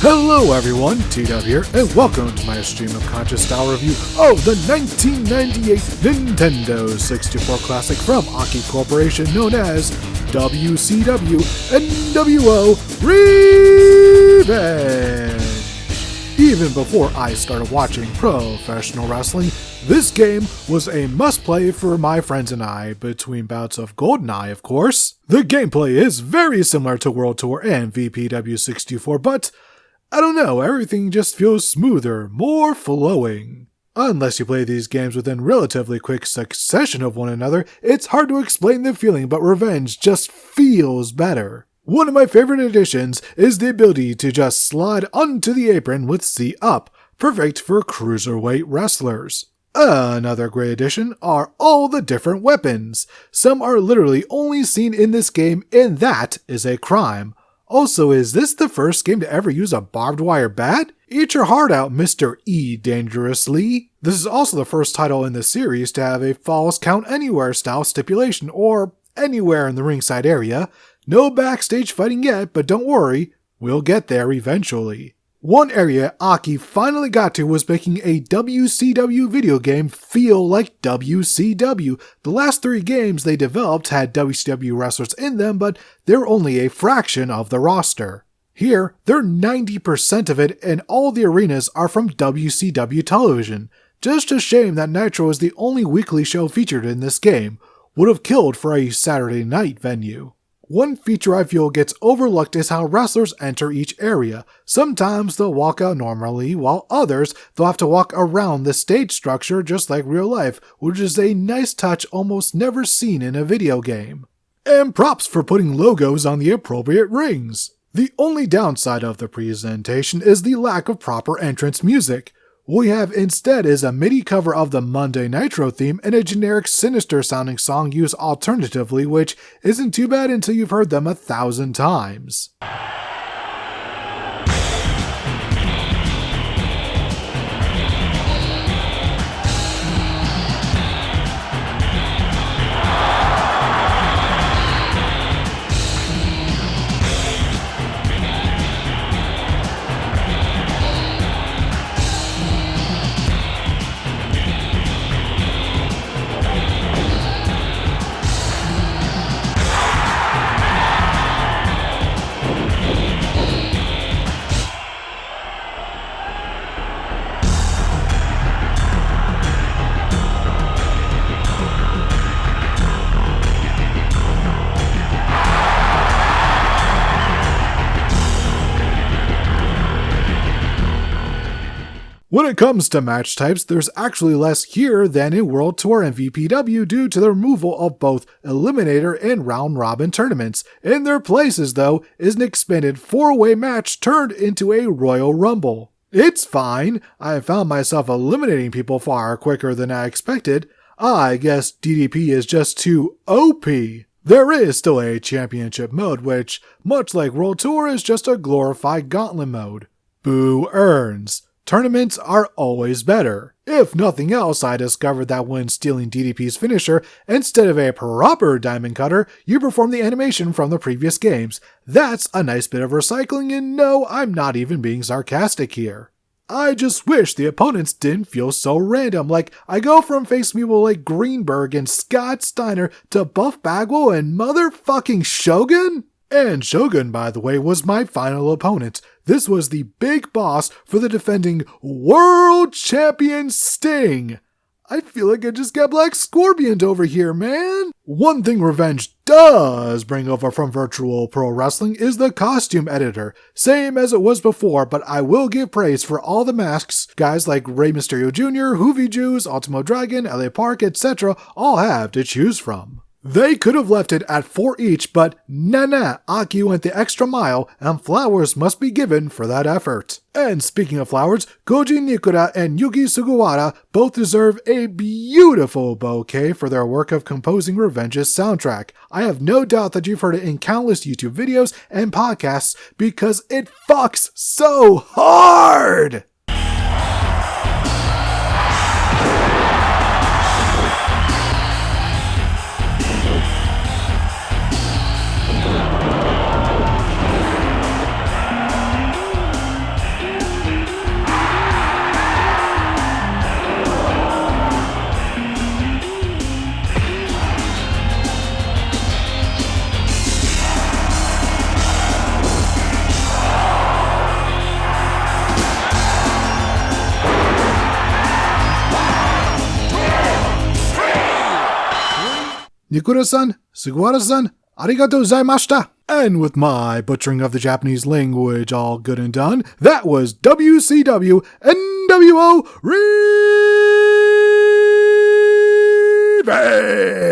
Hello everyone, TW here, and welcome to my stream of conscious style review of the 1998 Nintendo 64 classic from Aki Corporation known as WCW nWo Revenge! Even before I started watching professional wrestling, this game was a must-play for my friends and I, between bouts of GoldenEye, of course. The gameplay is very similar to World Tour and VPW64, but I don't know, everything just feels smoother, more flowing. Unless you play these games within relatively quick succession of one another, it's hard to explain the feeling, but Revenge just feels better. One of my favorite additions is the ability to just slide onto the apron with C up, perfect for cruiserweight wrestlers. Another great addition are all the different weapons. Some are literally only seen in this game, and that is a crime. Also, is this the first game to ever use a barbed wire bat? Eat your heart out, Mr. E. Dangerously. This is also the first title in the series to have a Falls Count Anywhere style stipulation, or anywhere in the ringside area. No backstage fighting yet, but don't worry, we'll get there eventually. One area Aki finally got to was making a WCW video game feel like WCW. The last 3 games they developed had WCW wrestlers in them, but they're only a fraction of the roster. Here, they're 90% of it, and all the arenas are from WCW television. Just a shame that Nitro is the only weekly show featured in this game. Would have killed for a Saturday night venue. One feature I feel gets overlooked is how wrestlers enter each area. Sometimes they'll walk out normally, while others they'll have to walk around the stage structure just like real life, which is a nice touch almost never seen in a video game. And props for putting logos on the appropriate rings. The only downside of the presentation is the lack of proper entrance music. What we have instead is a MIDI cover of the Monday Nitro theme and a generic sinister sounding song used alternatively, which isn't too bad until you've heard them 1,000 times. When it comes to match types, there's actually less here than in World Tour and VPW due to the removal of both Eliminator and Round Robin tournaments. In their places, though, is an expanded 4-way match turned into a Royal Rumble. It's fine. I found myself eliminating people far quicker than I expected. I guess DDP is just too OP. There is still a championship mode, which, much like World Tour, is just a glorified gauntlet mode. Boo earns. Tournaments are always better. If nothing else, I discovered that when stealing DDP's finisher, instead of a proper diamond cutter, you perform the animation from the previous games. That's a nice bit of recycling, and no, I'm not even being sarcastic here. I just wish the opponents didn't feel so random, like I go from facing people like Greenberg and Scott Steiner to Buff Bagwell and motherfucking Shogun? And Shogun, by the way, was my final opponent. This was the big boss for the defending World Champion Sting. I feel like I just got Black Scorpioned over here, man. One thing Revenge does bring over from Virtual Pro Wrestling is the costume editor. Same as it was before, but I will give praise for all the masks guys like Rey Mysterio Jr., Hoovy Jews, Ultimo Dragon, LA Park, etc. all have to choose from. They could have left it at 4 each, but nah, Aki went the extra mile, and flowers must be given for that effort. And speaking of flowers, Koji Nikura and Yuki Sugawara both deserve a beautiful bouquet for their work of composing Revenge's soundtrack. I have no doubt that you've heard it in countless YouTube videos and podcasts because it fucks so hard! Nikura-san, Sugawara-san, arigatou gozaimashita. And with my butchering of the Japanese language all good and done, that was WCW nWo Revenge.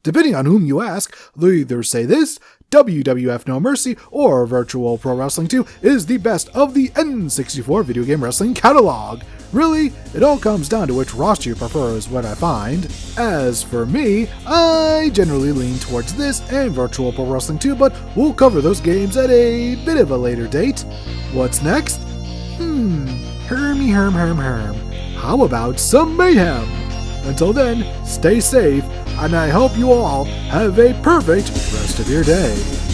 Depending on whom you ask, they'll either say this, WWF No Mercy or Virtual Pro Wrestling 2 is the best of the N64 video game wrestling catalog. Really, it all comes down to which roster you prefer is what I find. As for me, I generally lean towards this and Virtual Pro Wrestling 2, but we'll cover those games at a bit of a later date. What's next? Hermy herm. How about some mayhem? Until then, stay safe, and I hope you all have a perfect rest of your day.